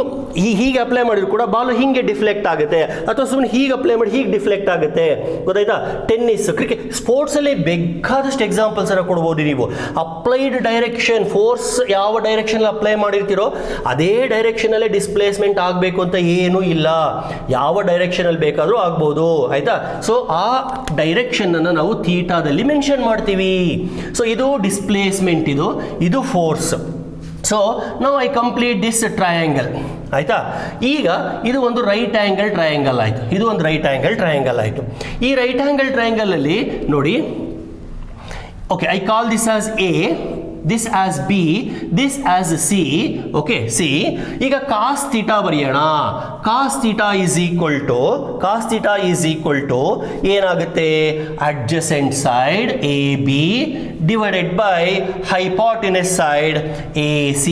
[SPEAKER 1] ಹೀಗೆ ಅಪ್ಲೈ ಮಾಡಿದ್ರು ಕೂಡ ಬಾಲ್ ಹಿಂಗೆ ಡಿಫ್ಲೆಕ್ಟ್ ಆಗುತ್ತೆ, ಅಥವಾ ಸುಮ್ಮನೆ ಹೀಗೆ ಅಪ್ಲೈ ಮಾಡಿ ಹೀಗೆ ಡಿಫ್ಲೆಕ್ಟ್ ಆಗುತ್ತೆ. ಗೊತ್ತಾಯ್ತಾ? ಟೆನ್ನಿಸ್, ಕ್ರಿಕೆಟ್, ಸ್ಪೋರ್ಟ್ಸ್ ಅಲ್ಲಿ ಬೇಕಾದಷ್ಟು ಎಕ್ಸಾಂಪಲ್ಸ್ ಅನ್ನ ಕೊಡ್ಬೋದು ನೀವು. ಅಪ್ಲೈಡ್ ಡೈರೆಕ್ಷನ್, ಫೋರ್ಸ್ ಯಾವ ಡೈರೆಕ್ಷನ್ ಅಪ್ಲೈ ಮಾಡಿರ್ತೀರೋ ಅದೇ ಡೈರೆಕ್ಷನ್ ಅಲ್ಲೇ ಡಿಸ್ಪ್ಲೇಸ್ಮೆಂಟ್ ಆಗಬೇಕು ಅಂತ ಏನೂ ಇಲ್ಲ. ಯಾವ ಡೈರೆಕ್ಷನ್ ಅಲ್ಲಿ ಬೇಕಾದರೂ ಆಗ್ಬೋದು. ಆಯ್ತಾ? ಸೊ ಆ ಡೈರೆಕ್ಷನ್ ಅನ್ನು ನಾವು ಥೀಟಾದಲ್ಲಿ ಮೆನ್ಷನ್ ಮಾಡ್ತೀವಿ. ಸೊ ಇದು ಡಿಸ್ಪ್ಲೇಸ್ಮೆಂಟ್, ಇದು ಫೋರ್ಸ್. ಸೊ ನಾವು ಐ ಕಂಪ್ಲೀಟ್ ದಿಸ್ ಟ್ರಯಾಂಗಲ್. ಆಯ್ತಾ? ಈಗ ಇದು ಒಂದು ರೈಟ್ ಆಂಗಲ್ ಟ್ರಯಾಂಗಲ್ ಆಯಿತು, ಇದು ಒಂದು ರೈಟ್ ಆಂಗಲ್ ಟ್ರಯಾಂಗಲ್ ಆಯಿತು. ಈ ರೈಟ್ ಆಂಗಲ್ ಟ್ರಯಾಂಗಲ್ ಅಲ್ಲಿ ನೋಡಿ, okay, I call this as A, this as B, this as C. Okay, see, ಈಗ cos theta ಬರೆಯೋಣ. cos theta is equal to ಏನಾಗುತ್ತೆ? adjacent side AB divided by hypotenuse side AC.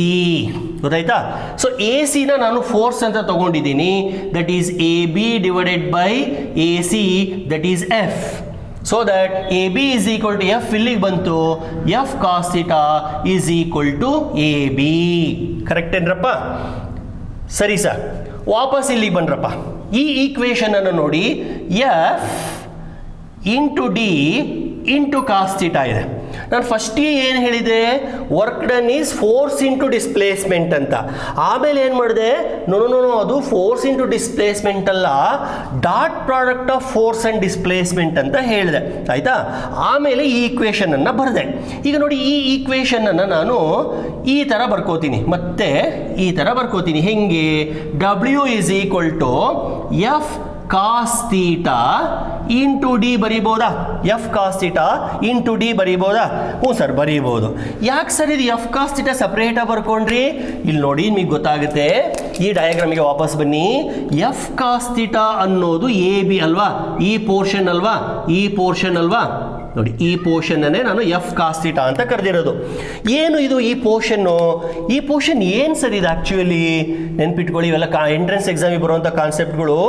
[SPEAKER 1] ಗೊತ್ತಾಯ್ತಾ? ಸೊ ಎ ಸಿನ ನಾನು ಫೋರ್ಸ್ ಅಂತ ತಗೊಂಡಿದ್ದೀನಿ, that is AB divided by AC, that is F. So that AB is equal to F ಇಲ್ಲಿಗೆ ಬಂತು, F cos theta is equal to AB. Correct ಏನ್ರಪ್ಪ? ಸರಿ ಸರ್, ವಾಪಸ್ ಇಲ್ಲಿಗೆ ಬನ್ರಪ್ಪ. ಈ ಈಕ್ವೇಶನ್ ಅನ್ನು ನೋಡಿ, F into D into cos theta ಇದೆ. ನಾನು ಫಸ್ಟಿಗೆ ಏನು ಹೇಳಿದೆ, work done is force into displacement ಅಂತ. ಆಮೇಲೆ ಏನು ಮಾಡಿದೆ, ನೋ ಅದು ಫೋರ್ಸ್ ಇಂಟು ಡಿಸ್ಪ್ಲೇಸ್ಮೆಂಟ್ ಅಲ್ಲ, dot product of force and displacement ಅಂತ ಹೇಳಿದೆ. ಆಯಿತಾ? ಆಮೇಲೆ ಈ ಈಕ್ವೇಷನನ್ನು ಬರೆದೆ. ಈಗ ನೋಡಿ, ಈ ಈಕ್ವೇಷನನ್ನು ನಾನು ಈ ಥರ ಬರ್ಕೋತೀನಿ, ಮತ್ತೆ ಈ ಥರ ಬರ್ಕೋತೀನಿ. ಹೆಂಗೆ? W is equal to F cos theta into D ಬರೀಬೋದಾ? F cos theta into D ಬರೀಬೋದಾ? ಹ್ಞೂ ಸರ್, ಬರೀಬೋದು. ಯಾಕೆ ಸರ್ ಇದು ಎಫ್ ಕಾಸ್ ಥೀಟಾ ಸಪ್ರೇಟಾಗಿ ಬರ್ಕೊಂಡ್ರಿ? ಇಲ್ಲಿ ನೋಡಿ, ನಿಮಗೆ ಗೊತ್ತಾಗುತ್ತೆ. ಈ ಡಯಾಗ್ರಾಮಿಗೆ ವಾಪಸ್ ಬನ್ನಿ. ಎಫ್ ಕಾಸ್ ಥೀಟಾ ಅನ್ನೋದು ಎ ಬಿ ಅಲ್ವಾ? ಈ ಪೋರ್ಷನ್ ಅಲ್ವಾ? ಈ ಪೋರ್ಷನ್ ಅಲ್ವಾ? ನೋಡಿ, ಈ ಪೋರ್ಷನ್ನೇ ನಾನು ಎಫ್ ಕಾಸ್ ಥೀಟಾ ಅಂತ ಕರೆದಿರೋದು. ಏನು ಇದು ಈ ಪೋರ್ಷನ್ನು? ಈ ಪೋರ್ಷನ್ ಏನು ಸರ್ ಇದು ಆ್ಯಕ್ಚುಲಿ? ನೆನ್ಪಿಟ್ಕೊಳ್ಳಿ, ಇವೆಲ್ಲ ಎಂಟ್ರೆನ್ಸ್ ಎಕ್ಸಾಮಿಗೆ ಬರುವಂಥ ಕಾನ್ಸೆಪ್ಟ್ಗಳು.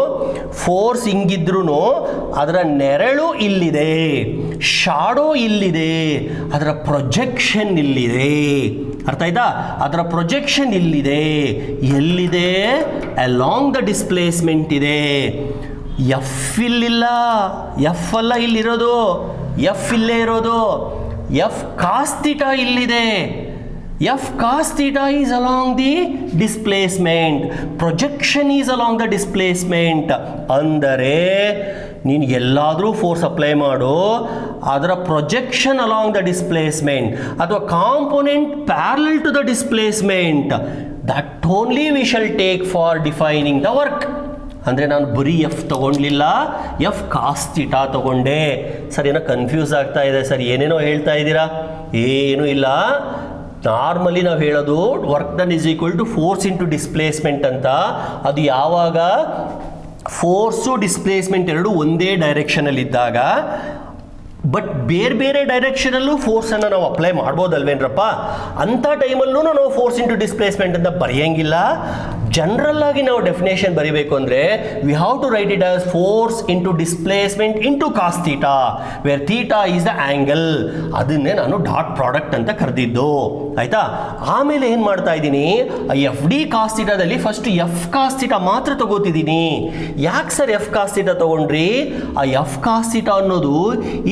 [SPEAKER 1] ಫೋರ್ಸ್ ಹಿಂಗಿದ್ರೂ ಅದರ ನೆರಳು ಇಲ್ಲಿದೆ, ಶಾಡೋ ಇಲ್ಲಿದೆ, ಅದರ ಪ್ರೊಜೆಕ್ಷನ್ ಇಲ್ಲಿದೆ. ಅರ್ಥ ಆಯ್ತಾ? ಅದರ ಪ್ರೊಜೆಕ್ಷನ್ ಇಲ್ಲಿದೆ. ಎಲ್ಲಿದೆ? ಅಲಾಂಗ್ ದ ಡಿಸ್ಪ್ಲೇಸ್ಮೆಂಟ್ ಇದೆ. ಎಫ್ ಇಲ್ಲಿಲ್ಲ, ಎಫ್ ಅಲ್ಲ ಇಲ್ಲಿರೋದು, ಎಫ್ ಇಲ್ಲೇ ಇರೋದು. ಎಫ್ ಕಾಸ್ ಥೀಟಾ ಇಲ್ಲಿದೆ. F cos theta is along the displacement, projection is along the displacement. ಅಂದರೆ ನೀನು ಎಲ್ಲಾದರೂ ಫೋರ್ಸ್ ಅಪ್ಲೈ ಮಾಡು, ಅದರ ಪ್ರೊಜೆಕ್ಷನ್ ಅಲಾಂಗ್ ದ ಡಿಸ್ಪ್ಲೇಸ್ಮೆಂಟ್ ಅಥವಾ component parallel to the displacement, that only we shall take for defining the work. ಅಂದರೆ ನಾನು ಬರೀ ಎಫ್ ತೊಗೊಂಡ್ಲಿಲ್ಲ, ಎಫ್ ಕಾಸ್ ಥೀಟಾ ತೊಗೊಂಡೆ. ಸರ್, ಏನೋ ಕನ್ಫ್ಯೂಸ್ ಆಗ್ತಾ ಇದೆ ಸರ್, ಏನೇನೋ ಹೇಳ್ತಾ ಇದ್ದೀರಾ? ಏನೂ ಇಲ್ಲ. ನಾರ್ಮಲಿ ನಾವು ಹೇಳೋದು work done is equal to force into displacement ಅಂತ. ಅದು ಯಾವಾಗ ಫೋರ್ಸು ಡಿಸ್ಪ್ಲೇಸ್ಮೆಂಟ್ ಎರಡು ಒಂದೇ ಡೈರೆಕ್ಷನಲ್ಲಿದ್ದಾಗ, ಬಟ್ ಬೇರೆ ಬೇರೆ ಡೈರೆಕ್ಷನಲ್ಲೂ ಫೋರ್ಸನ್ನು ನಾವು ಅಪ್ಲೈ ಮಾಡ್ಬೋದಲ್ವೇನ್ರಪ್ಪ? ಅಂಥ ಟೈಮಲ್ಲೂ ನಾವು ಫೋರ್ಸ್ ಇಂಟು ಡಿಸ್ಪ್ಲೇಸ್ಮೆಂಟ್ ಅಂತ ಬರೆಯಂಗಿಲ್ಲ. ಜನರಲ್ ಆಗಿ ನಾವು ಡೆಫಿನೇಷನ್ ಬರೀಬೇಕು ಅಂದರೆ we have to write it as force into displacement into cos theta, where theta is the angle. ಅದನ್ನೇ ನಾನು ಡಾಟ್ ಪ್ರಾಡಕ್ಟ್ ಅಂತ ಕರೆದಿದ್ದು. ಆಯಿತಾ? ಆಮೇಲೆ ಏನು ಮಾಡ್ತಾ ಇದ್ದೀನಿ, ಎಫ್ ಡಿ ಕಾಸ್ ಥೀಟಾದಲ್ಲಿ ಫಸ್ಟ್ ಎಫ್ ಕಾಸ್ ಥೀಟಾ ಮಾತ್ರ ತಗೋತಿದ್ದೀನಿ. ಯಾಕೆ ಸರ್ ಎಫ್ ಕಾಸ್ ಥೀಟಾ ತಗೊಂಡ್ರಿ? ಆ ಎಫ್ ಕಾಸ್ ಥೀಟಾ ಅನ್ನೋದು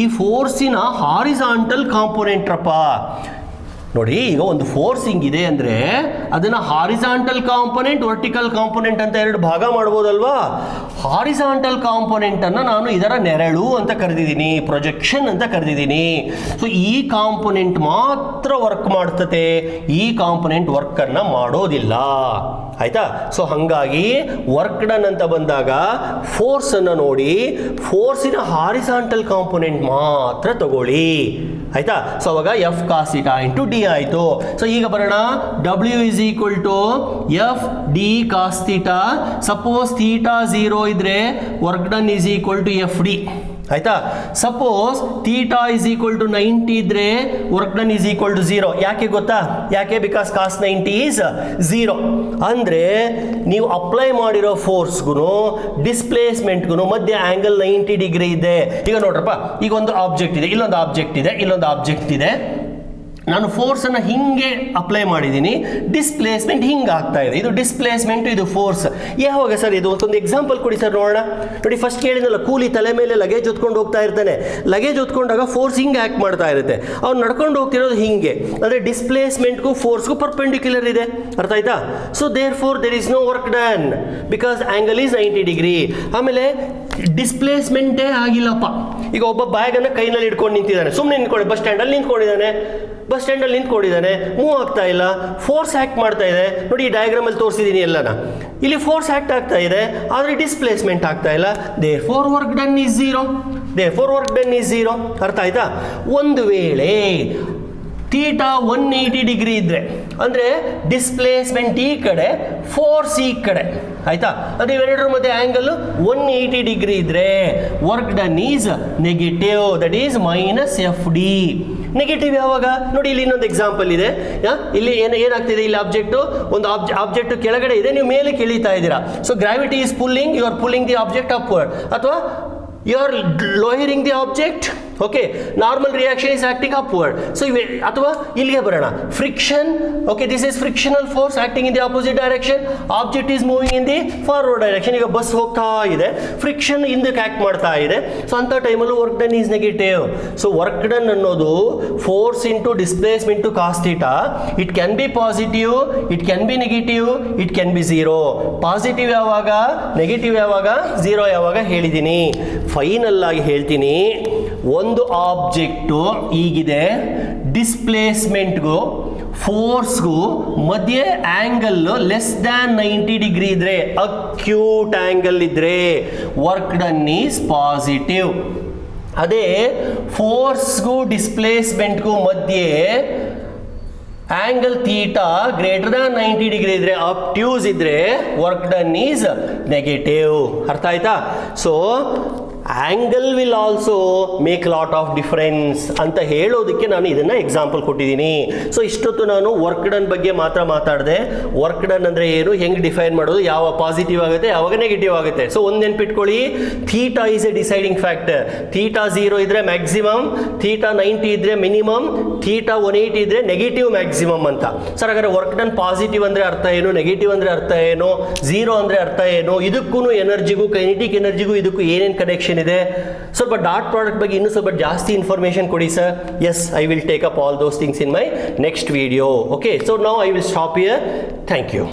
[SPEAKER 1] ಈ ಫೋರ್ಸಿನ ಹಾರಿಜಾಂಟಲ್ ಕಾಂಪೊನೆಂಟ್ ರಪ್ಪ. ನೋಡಿ, ಈಗ ಒಂದು ಫೋರ್ಸ್ ಹಿಂಗಿದೆ ಅಂದರೆ ಅದನ್ನು ಹಾರಿಜಾಂಟಲ್ ಕಾಂಪೊನೆಂಟ್, ವರ್ಟಿಕಲ್ ಕಾಂಪೊನೆಂಟ್ ಅಂತ ಎರಡು ಭಾಗ ಮಾಡ್ಬೋದಲ್ವಾ? ಹಾರಿಜಾಂಟಲ್ ಕಾಂಪೊನೆಂಟನ್ನು ನಾನು ಇದರ ನೆರಳು ಅಂತ ಕರೆದಿದ್ದೀನಿ, ಪ್ರೊಜೆಕ್ಷನ್ ಅಂತ ಕರೆದಿದ್ದೀನಿ. ಸೊ ಈ ಕಾಂಪೊನೆಂಟ್ ಮಾತ್ರ ವರ್ಕ್ ಮಾಡ್ತತೆ, ಈ ಕಾಂಪೊನೆಂಟ್ ವರ್ಕನ್ನು ಮಾಡೋದಿಲ್ಲ. ಆಯಿತಾ? ಸೊ ಹಾಗಾಗಿ ವರ್ಕ್ ಡನ್ ಅಂತ ಬಂದಾಗ ಫೋರ್ಸನ್ನು ನೋಡಿ, ಫೋರ್ಸಿನ ಹಾರಿಜಾಂಟಲ್ ಕಾಂಪೊನೆಂಟ್ ಮಾತ್ರ ತಗೊಳ್ಳಿ. ಆಯಿತಾ? ಸೊ ಅವಾಗ F cos theta into D ಆಯಿತು. ಸೊ ಈಗ ಬರೋಣ, W is equal to F D cos theta. Suppose theta 0 ಇದ್ರೆ work done is equal to F D. ಆಯಿತಾ? Suppose theta is equal to 90 ಇದ್ರೆ work done is equal to 0. ಯಾಕೆ ಗೊತ್ತಾ? ಯಾಕೆ? Because cos 90 is 0. ಅಂದರೆ ನೀವು ಅಪ್ಲೈ ಮಾಡಿರೋ ಫೋರ್ಸ್ಗೂ ಡಿಸ್ಪ್ಲೇಸ್ಮೆಂಟ್ಗೂ ಮಧ್ಯೆ ಆ್ಯಂಗಲ್ 90 ಡಿಗ್ರಿ ಇದೆ. ಈಗ ನೋಡ್ರಪ್ಪ, ಈಗ ಒಂದು ಆಬ್ಜೆಕ್ಟ್ ಇದೆ, ಇಲ್ಲೊಂದು ಆಬ್ಜೆಕ್ಟ್ ಇದೆ, ಇಲ್ಲೊಂದು ಆಬ್ಜೆಕ್ಟ್ ಇದೆ. ನಾನು ಫೋರ್ಸನ್ನು ಹಿಂಗೆ ಅಪ್ಲೈ ಮಾಡಿದ್ದೀನಿ, ಡಿಸ್ಪ್ಲೇಸ್ಮೆಂಟ್ ಹಿಂಗೆ ಆಗ್ತಾ ಇದೆ. ಇದು ಡಿಸ್ಪ್ಲೇಸ್ಮೆಂಟ್, ಇದು ಫೋರ್ಸ್. ಯಾವಾಗ ಸರ್ ಇದು? ಒಂದು ಎಕ್ಸಾಂಪಲ್ ಕೊಡಿ ಸರ್ ನೋಡೋಣ. ನೋಡಿ, ಫಸ್ಟ್ ಕೇಳಿದ್ನಲ್ಲ, ಕೂಲಿ ತಲೆ ಮೇಲೆ ಲಗೇಜ್ ಹೊತ್ಕೊಂಡು ಹೋಗ್ತಾ ಇರ್ತಾನೆ. ಲಗೇಜ್ ಹೊತ್ಕೊಂಡಾಗ ಫೋರ್ಸ್ ಹಿಂಗೆ ಆ್ಯಕ್ಟ್ ಮಾಡ್ತಾ ಇರುತ್ತೆ. ಅವ್ನು ನಡ್ಕೊಂಡು ಹೋಗ್ತಿರೋದು ಹಿಂಗೆ, ಅಂದರೆ ಡಿಸ್ಪ್ಲೇಸ್ಮೆಂಟ್ಗೂ ಫೋರ್ಸ್ಗೂ ಪರ್ಪೆಂಡಿಕ್ಯುಲರ್ ಇದೆ. ಅರ್ಥ ಆಯ್ತಾ? So therefore there is no work done because angle is 90 degree. ಆಮೇಲೆ ಡಿಸ್ಪ್ಲೇಸ್ಮೆಂಟೇ ಆಗಿಲ್ಲಪ್ಪ. ಈಗ ಒಬ್ಬ ಬ್ಯಾಗನ್ನು ಕೈನಲ್ಲಿ ಇಟ್ಕೊಂಡು ನಿಂತಿದ್ದಾನೆ, ಸುಮ್ಮನೆ ನಿಂತ್ಕೊಂಡು ಬಸ್ ಸ್ಟ್ಯಾಂಡಲ್ಲಿ ನಿಂತ್ಕೊಂಡಿದ್ದಾನೆ, ಮೂವ್ ಆಗ್ತಾ ಇಲ್ಲ, ಫೋರ್ಸ್ ಆ್ಯಕ್ಟ್ ಮಾಡ್ತಾ ಇದೆ. ನೋಡಿ, ಈ ಡಯಾಗ್ರಾಮಲ್ಲಿ ತೋರಿಸಿದ್ದೀನಿ ಎಲ್ಲನ. ಇಲ್ಲಿ ಫೋರ್ಸ್ ಆ್ಯಕ್ಟ್ ಆಗ್ತಾ ಇದೆ, ಆದರೆ ಡಿಸ್ಪ್ಲೇಸ್ಮೆಂಟ್ ಆಗ್ತಾ ಇಲ್ಲ. Therefore work done is 0. ಅರ್ಥ ಆಯ್ತಾ? ಒಂದು ವೇಳೆ ಥೀಟಾ 180 ಡಿಗ್ರಿ ಇದ್ರೆ, ಅಂದರೆ ಡಿಸ್ಪ್ಲೇಸ್ಮೆಂಟ್ ಈ ಕಡೆ, ಫೋರ್ಸ್ ಈ ಕಡೆ. ಆಯಿತಾ? ಅಂದರೆ ಇವೆರಡರ ಮಧ್ಯೆ ಆ್ಯಂಗಲ್ 180 ಡಿಗ್ರಿ ಇದ್ರೆ work done is negative, that is minus F D. Negative ಯಾವಾಗ? ನೋಡಿ, ಇಲ್ಲಿ ಇನ್ನೊಂದು ಎಕ್ಸಾಂಪಲ್ ಇದೆ. ಇಲ್ಲಿ ಏನಾಗ್ತಿದೆ? ಇಲ್ಲಿ ಒಂದು ಆಬ್ಜೆಕ್ಟ್ ಕೆಳಗಡೆ ಇದೆ, ನೀವು ಮೇಲೆ ಇಳಿತಾ ಇದ್ದೀರಾ. So gravity is pulling, you are pulling the object upward, ಅಥವಾ you are lowering the object. Okay normal reaction is acting upward. So ಇವೆ ಅಥವಾ ಇಲ್ಲಿಗೆ ಬರೋಣ, friction. Okay this is frictional force acting in the opposite direction, object is moving in the forward direction. ಈಗ ಬಸ್ ಹೋಗ್ತಾ ಇದೆ, ಫ್ರಿಕ್ಷನ್ ಹಿಂದಕ್ಕೆ ಆಕ್ಟ್ ಮಾಡ್ತಾ ಇದೆ. ಸೊ ಅಂತ ಟೈಮಲ್ಲೂ work done is negative. So work done ಅನ್ನೋದು force into displacement to cos theta. It can be positive, it can be negative, it can be zero. Positive ಯಾವಾಗ, ನೆಗೆಟಿವ್ ಯಾವಾಗ, ಝೀರೋ ಯಾವಾಗ ಹೇಳಿದ್ದೀನಿ. ಫೈನಲ್ ಆಗಿ ಹೇಳ್ತೀನಿ, ಒಂದು ಆಬ್ಜೆಕ್ಟು ಈಗಿದೆ, ಡಿಸ್ಪ್ಲೇಸ್ಮೆಂಟ್ಗೂ ಫೋರ್ಸ್ಗೂ ಮಧ್ಯೆ ಆಂಗಲ್ ಲೆಸ್ ದ್ಯಾನ್ 90 ಡಿಗ್ರಿ ಇದ್ರೆ, ಅಕ್ಯೂಟ್ ಆಂಗಲ್ ಇದ್ರೆ ವರ್ಕ್ ಡನ್ ಈಸ್ ಪಾಸಿಟಿವ್. ಅದೇ ಫೋರ್ಸ್ಗೂ ಡಿಸ್ಪ್ಲೇಸ್ಮೆಂಟ್ಗೂ ಮಧ್ಯೆ angle theta greater than 90 degree ಇದ್ರೆ, ಅಬ್ಟ್ಯೂಸ್ ಇದ್ರೆ ವರ್ಕ್ ಡನ್ ಈಸ್ ನೆಗೆಟಿವ್. ಅರ್ಥ ಆಯ್ತಾ? So angle will also make lot of difference ಅಂತ ಹೇಳೋದಕ್ಕೆ ನಾನು ಇದನ್ನ ಎಕ್ಸಾಂಪಲ್ ಕೊಟ್ಟಿದ್ದೀನಿ. ಸೊ ಇಷ್ಟೊತ್ತು ನಾನು ವರ್ಕ್ ಡನ್ ಬಗ್ಗೆ ಮಾತ್ರ ಮಾತಾಡಿದೆ. ವರ್ಕ್ ಡನ್ ಅಂದ್ರೆ ಏನು, ಹೆಂಗೆ ಡಿಫೈನ್ ಮಾಡೋದು, ಯಾವ ಪಾಸಿಟಿವ್ ಆಗುತ್ತೆ, ಯಾವಾಗ ನೆಗೆಟಿವ್ ಆಗುತ್ತೆ. ಸೊ ಒಂದು ನೆನ್ಪಿಟ್ಕೊಳ್ಳಿ, theta is A deciding factor. Theta 0 ಇದ್ರೆ ಮ್ಯಾಕ್ಸಿಮಮ್, ಥೀಟಾ 90 ಇದ್ರೆ ಮಿನಿಮಮ್, ಥೀಟಾ 180 ಇದ್ರೆ ನೆಗೆಟಿವ್ ಮ್ಯಾಕ್ಸಿಮಮ್ ಅಂತ. ಸರ್ ಹಾಗಾದ್ರೆ ವರ್ಕ್ ಡನ್ ಪಾಸಿಟಿವ್ ಅಂದ್ರೆ ಅರ್ಥ ಏನು, ನೆಗೆಟಿವ್ ಅಂದ್ರೆ ಅರ್ಥ ಏನು, 0 ಅಂದ್ರೆ ಅರ್ಥ ಏನು, ಇದಕ್ಕೂ ಎನರ್ಜಿಗೂ ಕೈನೆಟಿಕ್ ಎನರ್ಜಿಗೂ ಇದಕ್ಕೂ ಏನೇನು ಕನೆಕ್ಷನ್ ಇದೆ? ಸ್ವಲ್ಪ ಡಾಟ್ ಪ್ರಾಡಕ್ಟ್ ಬಗ್ಗೆ ಇನ್ನೂ ಸ್ವಲ್ಪ ಜಾಸ್ತಿ ಇನ್ಫಾರ್ಮೇಶನ್ ಕೊಡಿ sir. Yes, I will take up all those things in my next video. Okay, so now I will stop here. Thank you.